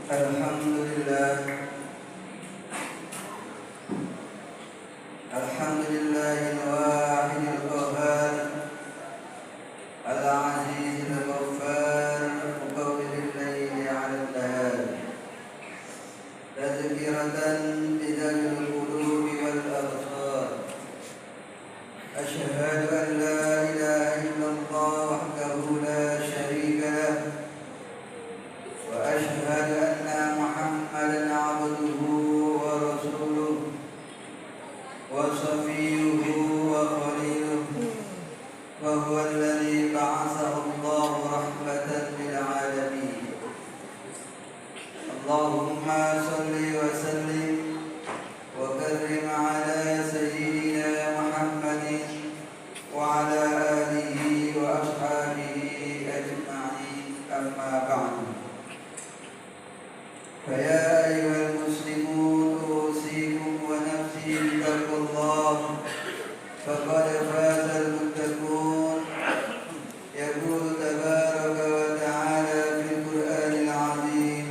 Alhamdulillah, alhamdulillahil wahidil qahhar, al-azizil ghaffar, muqawwilil laili 'alal nahar, tadhkiratan bidhil qulubi wal absar. Asyhadu an la ilaha illallah wahdahu la syarika lah, wa asyhadu anna Muhammadan 'abduhu wa rasuluh wa safiyuhu wa khaliluhu, wa huwa alladhi ba'athahu Allahu rahmatan lil 'alamin. Allahumma salli wa sallim wa karrim 'ala sayyidina Muhammadin wa 'ala alihi wa ashabihi ajma'in, amma ba'du. فيا أيها المسلمون أوصيكم ونفسي بتقوى الله فقد فاز المتقون. يقول تبارك وتعالى في القرآن العظيم: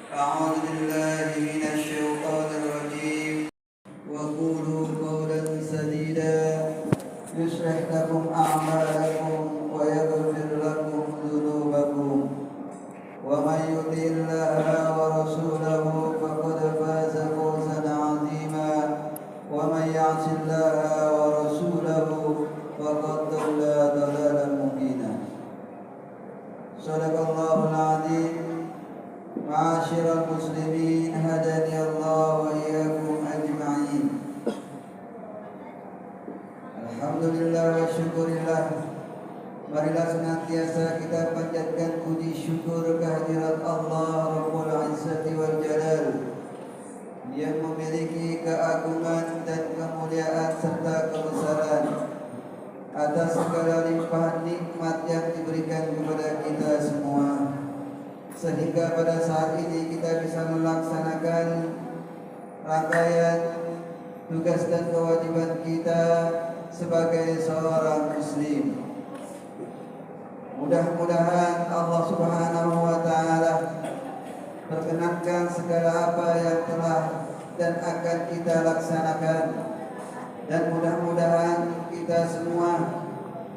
أعوذ بالله من الشيطان الرجيم وقولوا قولا سديدا يصلح لكم أعمالكم ويغفر لكم ذنوبكم ومن يطع الله ورسوله فقد فاز فوزا عظيما ومن يعص الله ورسوله فقد ضل ضلالا مبينا. صدق الله العظيم. معاشر المسلمين هداني الله وإياكم أجمعين. Alhamdulillah wa syukurillah. Marilah senantiasa kita panjatkan puji syukur kehadirat Allah Rabbul Izzati wal Jalal yang memiliki keagungan dan kemuliaan serta kebesaran atas segala limpahan nikmat yang diberikan kepada kita semua, sehingga pada saat ini kita bisa melaksanakan rangkaian tugas dan kewajiban kita sebagai seorang muslim. Mudah-mudahan Allah Subhanahu wa taala berkenankan segala apa yang telah dan akan kita laksanakan, dan mudah-mudahan kita semua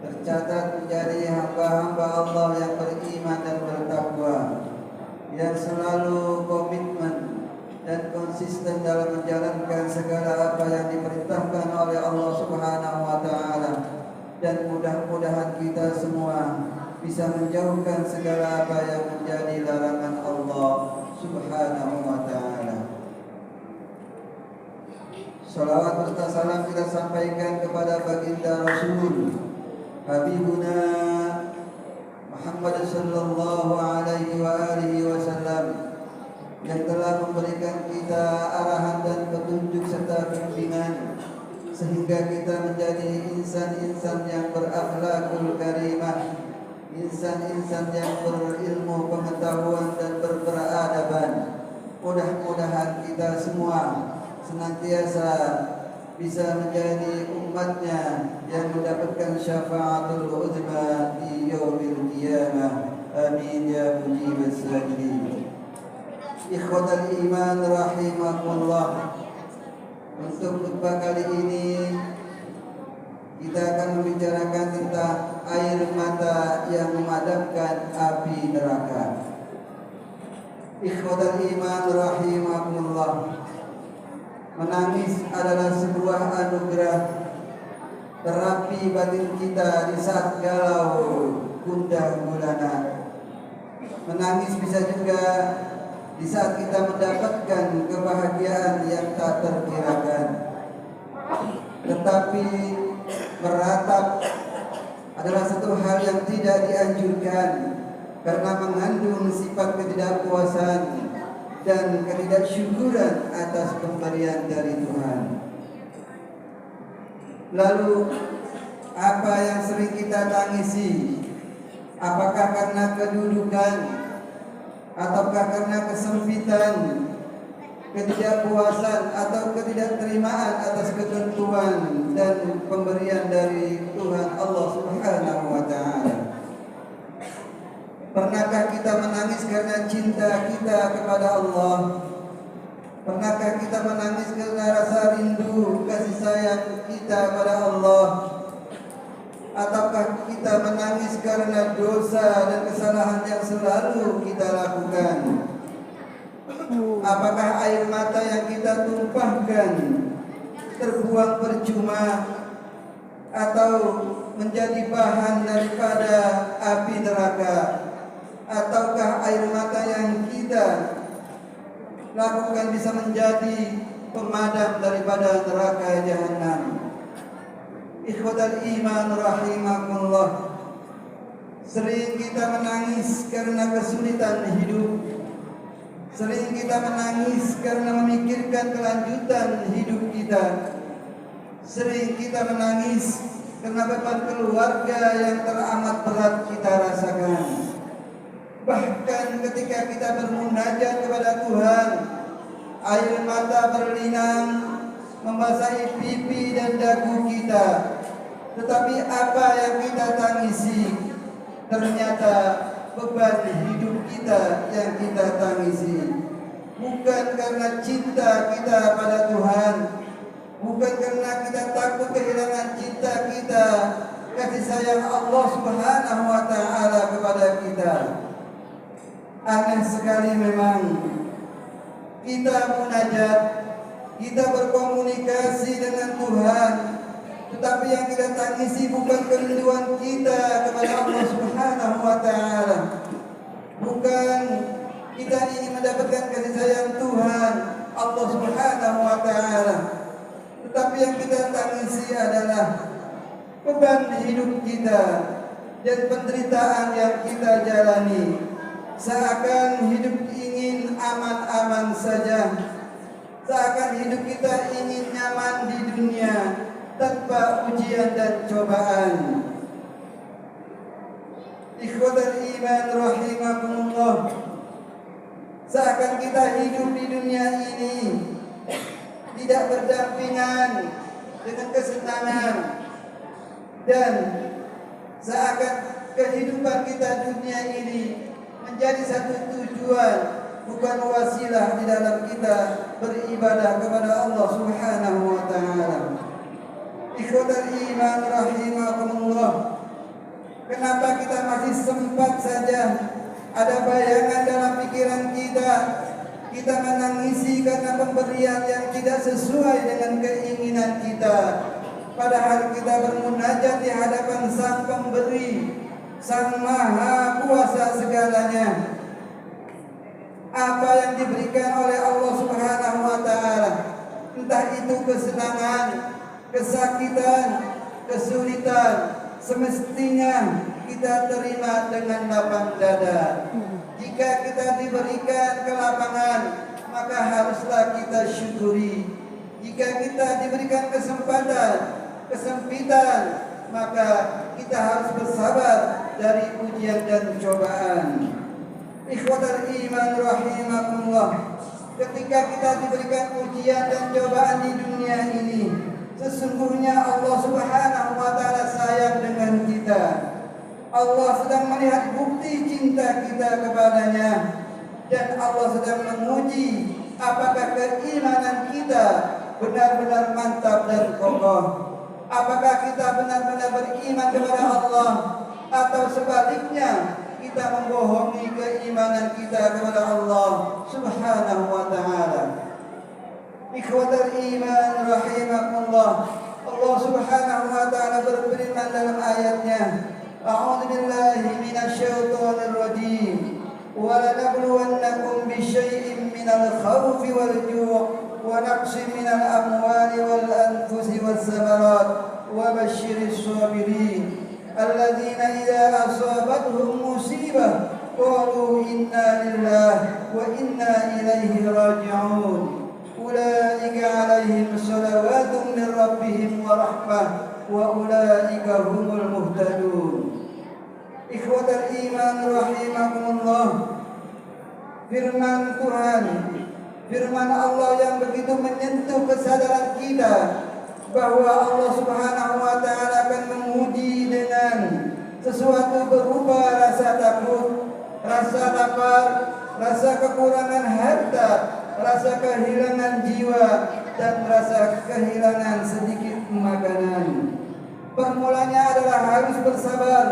tercatat menjadi hamba-hamba Allah yang beriman dan bertakwa, yang selalu komitmen dan konsisten dalam menjalankan segala apa yang diperintahkan oleh Allah Subhanahu wa taala, dan mudah-mudahan kita semua bisa menjauhkan segala apa yang menjadi larangan Allah Subhanahu wa ta'ala. Salawat serta salam kita sampaikan kepada baginda Rasul Habibuna Muhammad sallallahu alaihi wa alihi wasallam, yang telah memberikan kita arahan dan petunjuk serta bimbingan sehingga kita menjadi insan-insan yang berakhlakul karimah, insan-insan yang berilmu pengetahuan dan berperadaban. Mudah-mudahan kita semua senantiasa bisa menjadi umatnya yang mendapatkan syafaatul uzma di yaumil qiyamah. Amin ya mujibas sajidin. Ikhwatal iman rahimakumullah. Untuk khutbah kali ini kita akan membicarakan tentang air mata yang memadamkan api neraka. Ikhwatal iman rahimakumullah. Menangis adalah sebuah anugerah, terapi batin kita di saat galau gundah gulana. Menangis bisa juga di saat kita mendapatkan kebahagiaan yang tak terkirakan. Tetapi meratap adalah satu hal yang tidak dianjurkan karena mengandung sifat ketidakpuasan dan ketidaksyukuran atas pemberian dari Tuhan. Lalu apa yang sering kita tangisi? Apakah karena kedudukan, ataukah karena kesempitan, ketidakpuasan atau ketidakterimaan atas ketentuan dan pemberian dari Tuhan Allah Subhanahu wa taala? Pernahkah kita menangis karena cinta cinta kita kepada Allah? Pernahkah kita menangis karena rasa rindu kasih sayang kita kepada Allah? Ataukah kita menangis karena dosa dan kesalahan yang selalu kita lakukan? Apakah air mata yang kita tumpahkan terbuang percuma atau menjadi bahan daripada api neraka? Ataukah air mata yang kita lakukan bisa menjadi pemadam daripada neraka jahanam? Ikhwatal iman rahimakumullah, sering kita menangis karena kesulitan hidup. Sering kita menangis karena memikirkan kelanjutan hidup kita. Sering kita menangis karena beban keluarga yang teramat berat kita rasakan. Bahkan ketika kita bermunajat kepada Tuhan, air mata berlinang membasahi pipi dan dagu kita. Tetapi apa yang kita tangisi? Ternyata beban hidup kita yang kita tangisi. Bukan karena cinta kita pada Tuhan, bukan karena kita takut kehilangan cinta kita, kasih sayang Allah Subhanahu wa taala kepada kita. Aneh sekali memang, kita munajat, kita berkomunikasi dengan Tuhan, tetapi yang kita tangisi bukan kerinduan kita kepada Allah Subhanahu wa taala. Bukan kita ingin mendapatkan kasih sayang Tuhan Allah Subhanahu wa taala. Tetapi yang kita tangisi adalah beban hidup kita dan penderitaan yang kita jalani. Seakan hidup ingin aman-aman saja. Seakan hidup kita ingin nyaman di dunia tanpa ujian dan cobaan. Ikhwatal iman rahimakumullah, seakan kita hidup di dunia ini tidak berdampingan dengan kesenangan, dan seakan kehidupan kita dunia ini menjadi satu tujuan, bukan wasilah di dalam kita beribadah kepada Allah Subhanahu wa taala. Ikhwatal iman rahimakumullah, kenapa kita masih sempat saja ada bayangan dalam pikiran kita, kita menangisi karena pemberian yang tidak sesuai dengan keinginan kita, padahal kita bermunajat di hadapan Sang Pemberi, Sang Maha Kuasa segalanya. Apa yang diberikan oleh Allah Subhanahu wa taala, entah itu kesenangan, kesakitan, kesulitan, semestinya kita terima dengan lapang dada. Jika kita diberikan kelapangan, maka haruslah kita syukuri. Jika kita diberikan kesempatan, kesempitan, maka kita harus bersabar dari ujian dan cobaan. Ikhwatal iman rahimakumullah, ketika kita diberikan ujian dan cobaan di dunia ini, sesungguhnya Allah Subhanahu wa taala sayang dengan kita. Allah sedang melihat bukti cinta kita kepadanya, dan Allah sedang menguji apakah keimanan kita benar-benar mantap dan kokoh. Apakah kita benar-benar beriman kepada Allah, atau sebaliknya kita membohongi keimanan kita kepada Allah Subhanahu wa taala. Ikhwatal iman rahimakumullah, Allah Subhanahu wa taala berfirman dalam ayatnya, A'udzu billahi minasyaitonir rajim. Wa lanabluwannakum bisyai'in minal khawfi wal ju' wa naqsin minal amwali wal anfusi was samarat wa basyiris sabirin alladzina idza asabatuhum musibah qalu inna lillahi wa inna ilaihi raji'un. Ulaika 'alaihim shalawatun min rabbihim wa rahmah wa ulaika humul muhtadun. Ikhwatal iman rahimakumullah, firman Tuhan, firman Allah yang begitu menyentuh kesadaran kita bahwa Allah Subhanahu wa taala akan menguji dengan sesuatu berupa rasa takut, rasa lapar, rasa kekurangan harta, rasa kehilangan jiwa, dan rasa kehilangan sedikit makanan. Permulanya adalah harus bersabar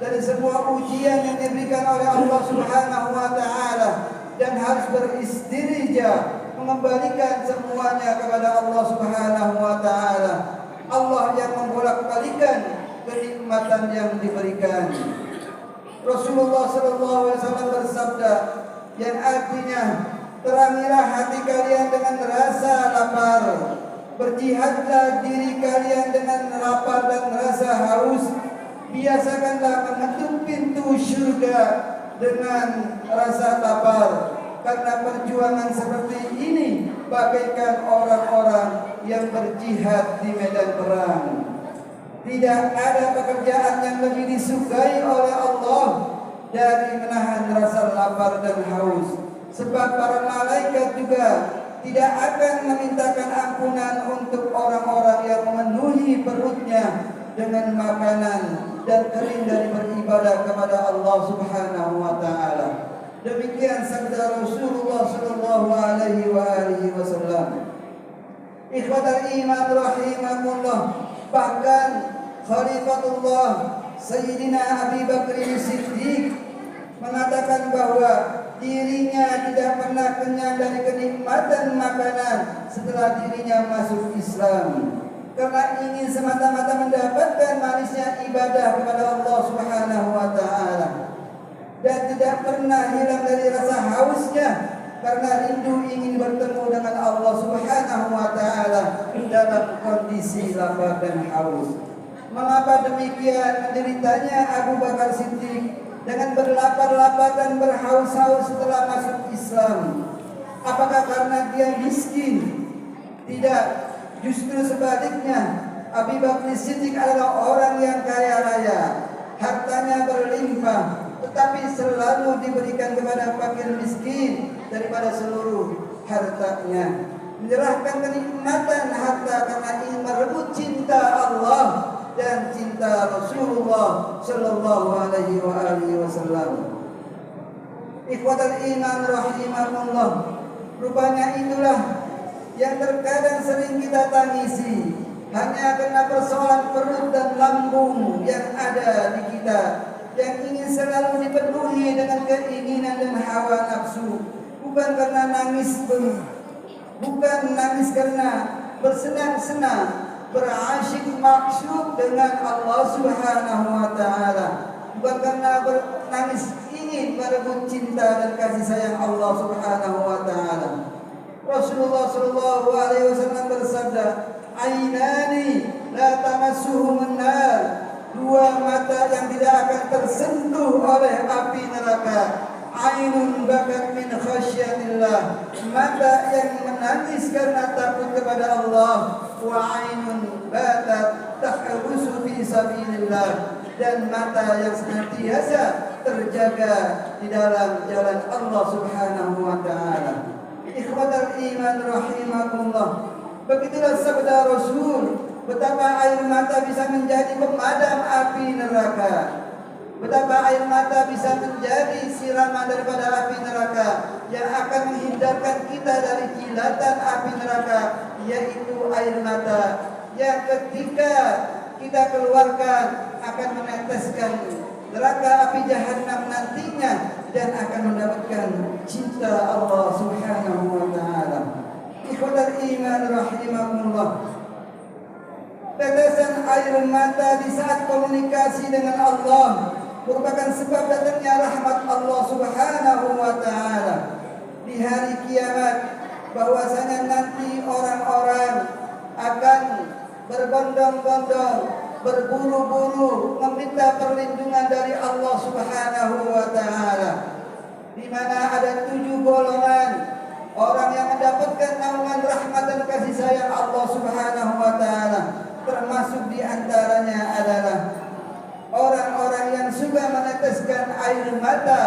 dari semua ujian yang diberikan oleh Allah Subhanahu wa taala dan harus beristirja mengembalikan semuanya kepada Allah Subhanahu wa taala. Allah yang membolak-balikan kenikmatan yang diberikan. Rasulullah sallallahu alaihi wasallam bersabda yang artinya, terangilah hati kalian dengan rasa lapar, berjihadlah diri kalian dengan lapar dan rasa haus, biasakanlah mengetuk pintu surga dengan rasa lapar, karena perjuangan seperti ini bagaikan orang-orang yang berjihad di medan perang. Tidak ada pekerjaan yang lebih disukai oleh Allah dari menahan rasa lapar dan haus. Sebab para malaikat juga tidak akan memintakan ampunan untuk orang-orang yang memenuhi perutnya dengan makanan dan kering dari beribadah kepada Allah Subhanahu wa taala. Demikian sabda Rasulullah sallallahu alaihi wasallam. Ikhwatal iman rahimakumullah. Bahkan Khalifatullah Sayyidina Abi Bakr Siddiq mengatakan bahwa dirinya tidak pernah kenyang dari kenikmatan makanan setelah dirinya masuk Islam, karena ingin semata-mata mendapatkan manisnya ibadah kepada Allah Subhanahu wa taala, dan tidak pernah hilang dari rasa hausnya karena rindu ingin bertemu dengan Allah Subhanahu wa taala dalam kondisi lapar dan haus. Mengapa demikian menderitanya Abu Bakar Siddiq dengan berlapar-lapar dan berhaus-haus setelah masuk Islam? Apakah karena dia miskin? Tidak, justru sebaliknya. Abu Bakar Siddiq adalah orang yang kaya raya, hartanya berlimpah, tetapi selalu diberikan kepada fakir miskin daripada seluruh hartanya. Menyerahkan kenikmatan harta karena ingin merebut cinta Allah dan cinta Rasulullah sallallahu alaihi wasallam. Ikhwatal iman rahimakumullah. Rupanya itulah yang terkadang sering kita tangisi, hanya karena persoalan perut dan lambung yang ada di kita, yang ingin selalu dipenuhi dengan keinginan dan hawa nafsu, bukan karena nangis karena bersenang-senang, berasyik maksud dengan Allah Subhanahu wa taala, bukan karena bernangis ingin merebut cinta dan kasih sayang Allah Subhanahu wa taala. Rasulullah sallallahu alaihi wasallam bersabda, "Ainani la tamassuhum an-nar." Dua mata yang tidak akan tersentuh oleh api neraka. Ainun bakat min khasyatillah, mata yang menangis karena takut kepada Allah. Wa ainun batat tahrusu fi sabilillah, dan mata yang senantiasa terjaga di dalam jalan Allah Subhanahu wa taala. Ikhwatal iman rahimakumullah. Begitulah sabda Rasul, betapa air mata bisa menjadi pemadam api neraka. Betapa air mata bisa menjadi siraman daripada api neraka yang akan menghindarkan kita dari kilatan api neraka, yaitu air mata yang ketika kita keluarkan akan meneteskan neraka api jahanam nantinya dan akan mendapatkan cinta Allah Subhanahu wa taala. Ikhwatal iman rahimakumullah. Tetesan air mata di saat komunikasi dengan Allah merupakan sebab datangnya rahmat Allah Subhanahu wa taala di hari kiamat, bahwasanya nanti orang-orang akan berbondong-bondong, berburu-buru meminta perlindungan dari Allah Subhanahu wa taala, di mana ada 7 golongan orang yang mendapatkan naungan rahmat dan kasih sayang Allah Subhanahu wa taala. Termasuk di antaranya adalah orang-orang yang suka meneteskan air mata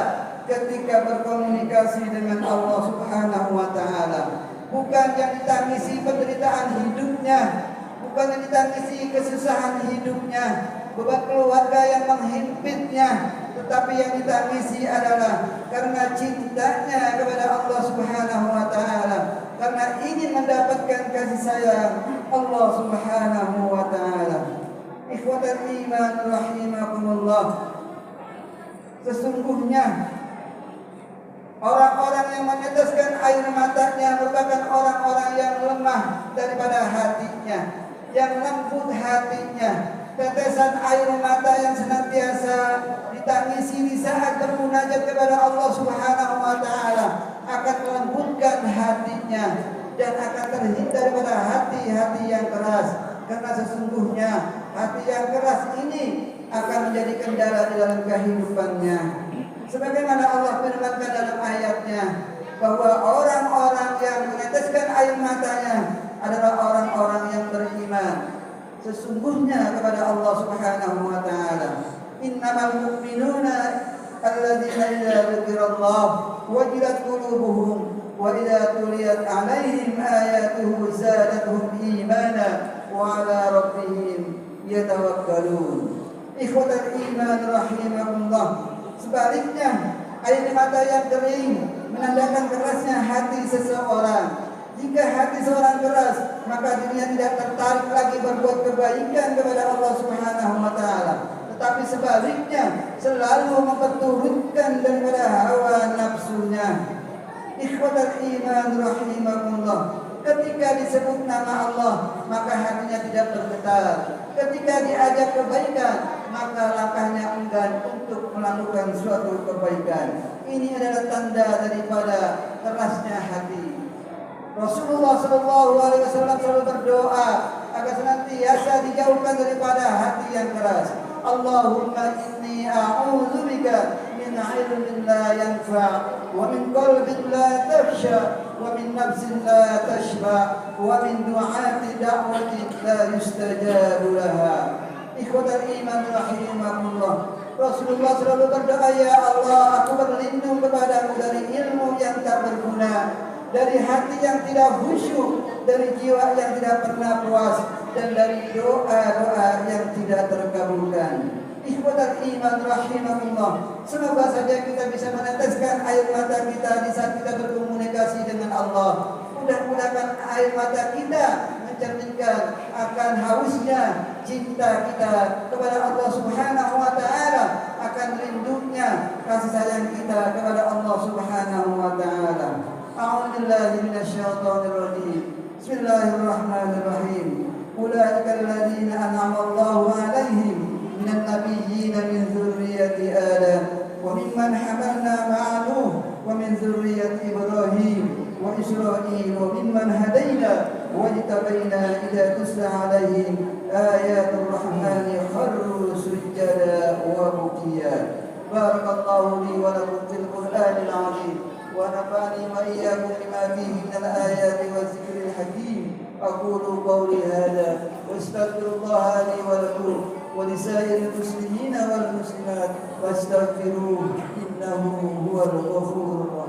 ketika berkomunikasi dengan Allah Subhanahu wa taala. Bukan yang ditangisi penderitaan hidupnya, bukan yang ditangisi kesusahan hidupnya, beban keluarga yang menghimpitnya, tetapi yang ditangisi adalah karena cintanya kepada Allah Subhanahu wa taala, karena ingin mendapatkan kasih sayang Allah Subhanahu wa taala. Ikhwatal iman rahimakumullah, sesungguhnya orang-orang yang meneteskan air matanya merupakan orang-orang yang lemah daripada hatinya, yang lembut hatinya. Tetesan air mata yang senantiasa ditangisi di saat bermunajat kepada Allah Subhanahu wa taala akan melembutkan hatinya dan akan terhindar daripada hati-hati yang keras, karena sesungguhnya hati yang keras ini akan menjadi kendala di dalam kehidupannya. Sebagaimana Allah firmankan dalam ayatnya bahwa orang-orang yang meneteskan air matanya adalah orang-orang yang beriman sesungguhnya kepada Allah Subhanahu wa taala. Innamal mu'minuna alladzina idza dzukirallah wajilat qulubuhum wa idza tuliyat 'alaihim ayatuhu zadatuhum imana wa 'ala rabbihim yatawakkalun. Ikhwatal iman rahimakumullah, sebaliknya air mata yang kering menandakan kerasnya hati seseorang. Jika hati seorang keras, maka dirinya tidak tertarik lagi berbuat kebaikan kepada Allah Subhanahu wa taala, tetapi sebaliknya selalu memperturutkan daripada hawa nafsunya. Ikhwatal iman rahimakumullah, ketika disebut nama Allah, maka hatinya tidak bergetar. Ketika diajak kebaikan, maka langkahnya enggan untuk melakukan suatu kebaikan. Ini adalah tanda daripada kerasnya hati. Rasulullah SAW selalu berdoa agar senantiasa dijauhkan daripada hati yang keras. Allahumma inni a'udzubika min ilmin la yanfa' wa min qalbin la takhsha wa min nafsin la tashba wa min du'ati da'watin la yustajabu laha. Ikhwatal iman rahimakumullah, Rasulullah selalu berdoa, ya Allah, aku berlindung kepadamu dari ilmu yang tak berguna, dari hati yang tidak khusyuk, dari jiwa yang tidak pernah puas, dan dari doa-doa yang tidak terkabulkan. Ikhwatal iman rahimakumullah, semoga saja kita bisa meneteskan air mata kita di saat kita berkomunikasi dengan Allah. Mudah-mudahan air mata kita mencerminkan akan hausnya cinta kita kepada Allah Subhanahu wa taala, akan rindunya kasih sayang kita kepada Allah Subhanahu wa taala. أعوذ بالله من الشيطان الرجيم. بسم الله الرحمن الرحيم. أولئك الذين أنعم الله عليهم من النبيين من ذرية آدم وممن حملنا مع نوح ومن ذرية إبراهيم وإسرائيل وممن هدينا واجتبينا إذا تتلى عليهم آيات الرحمن خروا سجدا وبكيا. بارك الله لي ولكم في القرآن العظيم ونفعني وإياكم بما فيه من الآيات والذكر الحكيم. أقول قولي هذا واستغفر الله لي ولكم ولسائر المسلمين والمسلمات واستغفروه إنه هو الغفور الرحيم.